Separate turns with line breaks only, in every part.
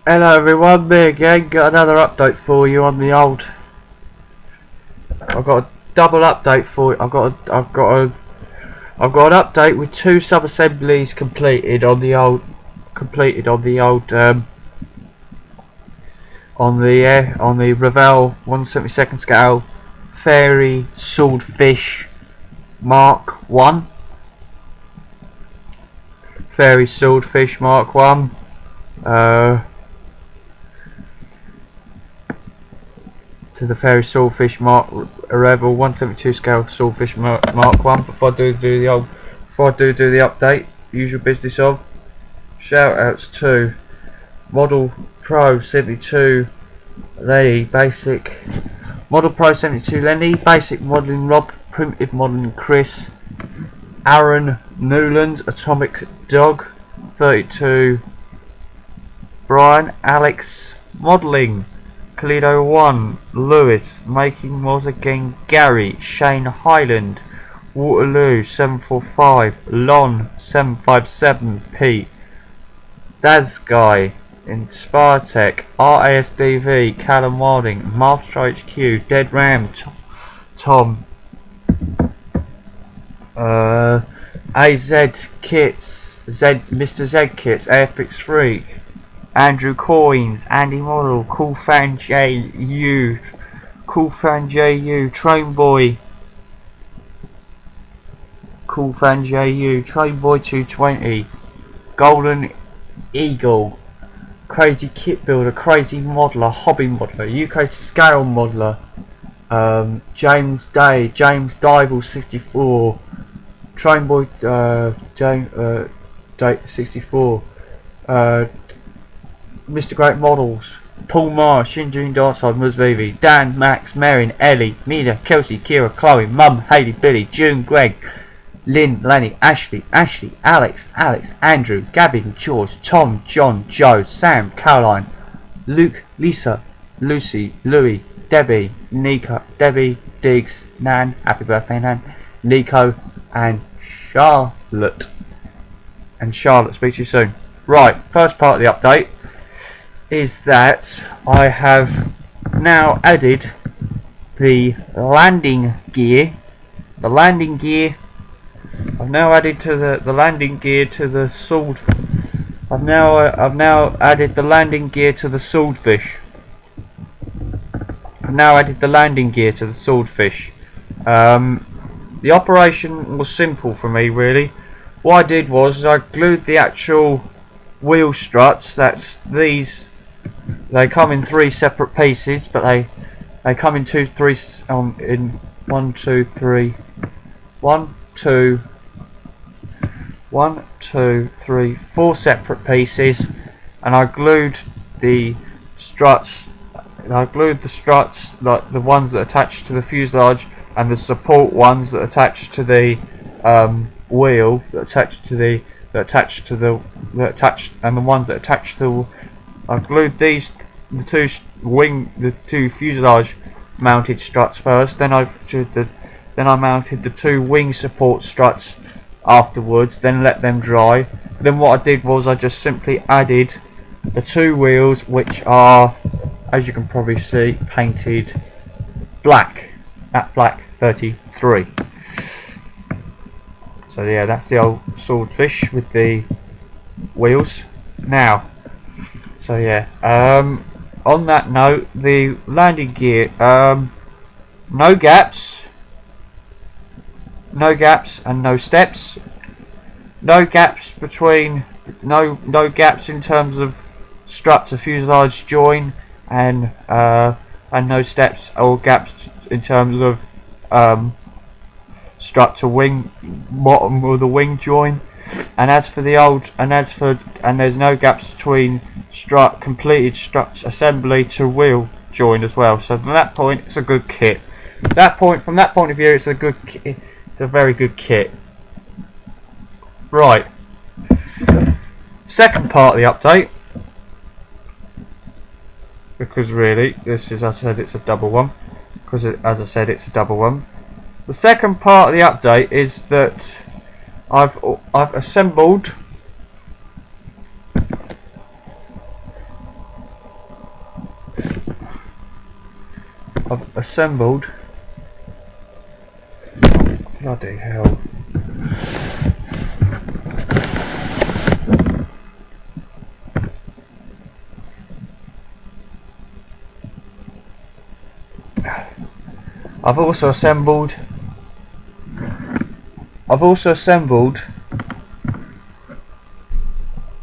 Hello everyone, me again. Got another update for you on the old. I've got a double update for you. I've got an update with two sub assemblies completed on the old, on the Revell 1/72 scale fairey swordfish Mark 1. Fairey swordfish Mark 1. To the fairey swordfish Mark Revell 1/72 scale swordfish Mark 1. Before I do the update, usual business of shout outs to Model Pro 72 Lenny, Basic Model Pro 72 Lenny, Basic Modelling Rob, Primitive Modelling Chris, Aaron Newland, Atomic Dog 32 Brian, Alex Modelling, Kalido 1, Lewis, Making Was Again, Gary, Shane Highland, Waterloo 745, Lon 757, Pete, Daz Guy, Inspire Tech, RASDV, Callum Wilding, Master HQ, Dead Ram, Tom, AZ Kits, Mr. Z Kits, Airfix Freak, Andrew Coins, Andy Model, Cool Fan JU, Train Boy, Train Boy 220, Golden Eagle, Crazy Kit Builder, Crazy Modeler, Hobby Modeler, UK Scale Modeler, James Day, James Dival 64, Train Boy James 64, Mr. Great Models, Paul Marsh, Shinjin Darside, Mus Vivi, Dan, Max, Marin, Ellie, Mina, Kelsey, Kira, Chloe, Mum, Hayley, Billy, June, Greg, Lynn, Lenny, Ashley, Alex, Andrew, Gavin, George, Tom, John, Joe, Sam, Caroline, Luke, Lisa, Lucy, Louie, Debbie, Nico, Debbie, Diggs, Nan, happy birthday Nan, Nico, and Charlotte. Speak to you soon. Right, first part of the update is that I have now added the landing gear. I've now added to the landing gear to the sword. I've now added the landing gear to the swordfish. The operation was simple for me really. What I did was I glued the actual wheel struts. That's these. They come in three separate pieces, but they come in in 1, 2, 3, 4 separate pieces, and I glued the struts. Like the ones that attach to the fuselage, and the support ones that attach to the wheel, and the ones that attach to. I glued the two fuselage mounted struts first. Then I mounted the two wing support struts afterwards. Then let them dry. Then what I did was I just simply added the two wheels, which are, as you can probably see, painted black at black 33. So yeah, that's the old swordfish with the wheels. Now, so yeah, on that note, the landing gear, no gaps and no steps, no gaps between, no gaps in terms of strut to fuselage join, and no steps or gaps in terms of strut to wing, bottom of the wing join. And there's no gaps between completed strut assembly to wheel join as well. So from that point, it's a good kit. From that point of view, it's a very good kit. Right. Second part of the update, because really, this is, as I said, it's a double one. The second part of the update is that I've assembled I've assembled. Bloody hell. I've also assembled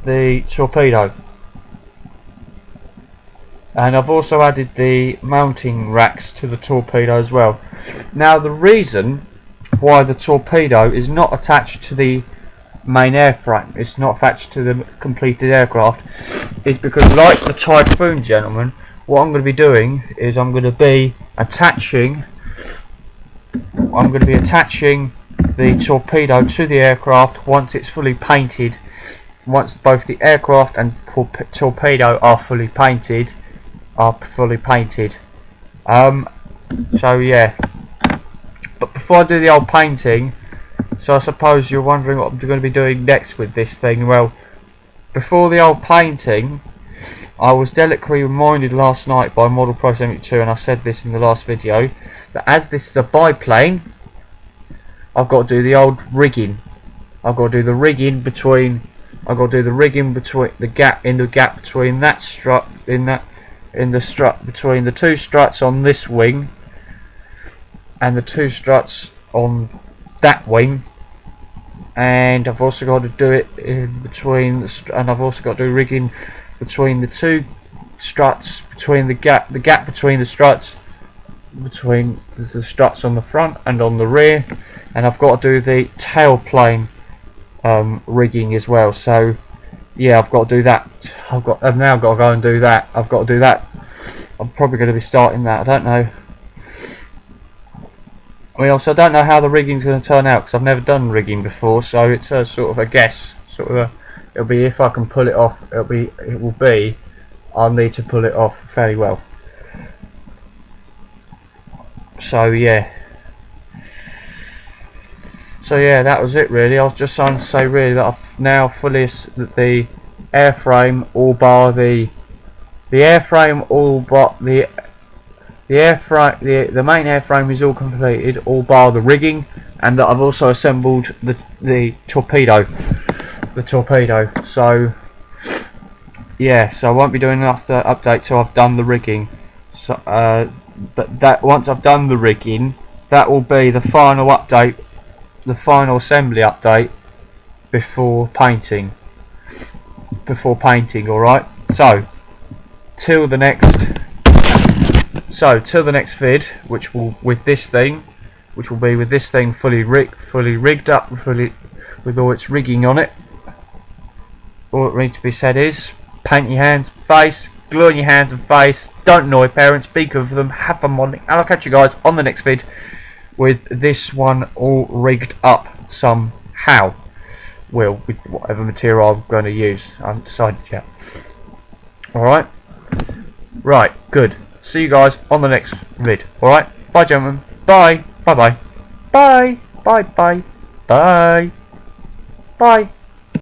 the torpedo, and I've also added the mounting racks to the torpedo as well. Now the reason why the torpedo is not attached to the main airframe, it's not attached to the completed aircraft, is because, like the Typhoon, gentlemen, what I'm going to be doing is I'm going to be attaching the torpedo to the aircraft once it's fully painted. Once both the aircraft and torpedo are fully painted. So yeah. But before I do the old painting, so I suppose you're wondering what I'm going to be doing next with this thing. Well, before the old painting, I was delicately reminded last night by Model Pro 72, and I said this in the last video, that as this is a biplane, I've got to do the old rigging. I've got to do the rigging between the gap between that strut between the two struts on this wing and the two struts on that wing. And I've also got to do it in between, and I've also got to do rigging between the two struts, between the gap between the struts, between the struts on the front and on the rear, and I've got to do the tailplane rigging as well. So yeah, I've got to do that. I've now got to go and do that. I've got to do that. I'm probably going to be starting that. I don't know. I mean, also I don't know how the rigging's going to turn out because I've never done rigging before, so it's a sort of a guess. It'll be if I can pull it off. I'll need to pull it off fairly well. So yeah, that was it really. I was just trying to say really that I've now fully the airframe all bar the airframe all but the main airframe is all completed, all bar the rigging, and that I've also assembled the torpedo. So yeah, so I won't be doing another update till I've done the rigging. So but that once I've done the rigging, that will be the final update, the final assembly update before painting. Alright, so till the next vid, which will be with this thing fully rigged up, with all its rigging on it. All that needs to be said is paint your hands, face, glue on your hands and face. Don't annoy parents, speak of them, have fun modelling, and I'll catch you guys on the next vid with this one all rigged up somehow. Well, with whatever material I'm going to use, I haven't decided yet. Alright, right, good. See you guys on the next vid. Alright, bye gentlemen, bye, bye bye, bye, bye bye, bye, bye.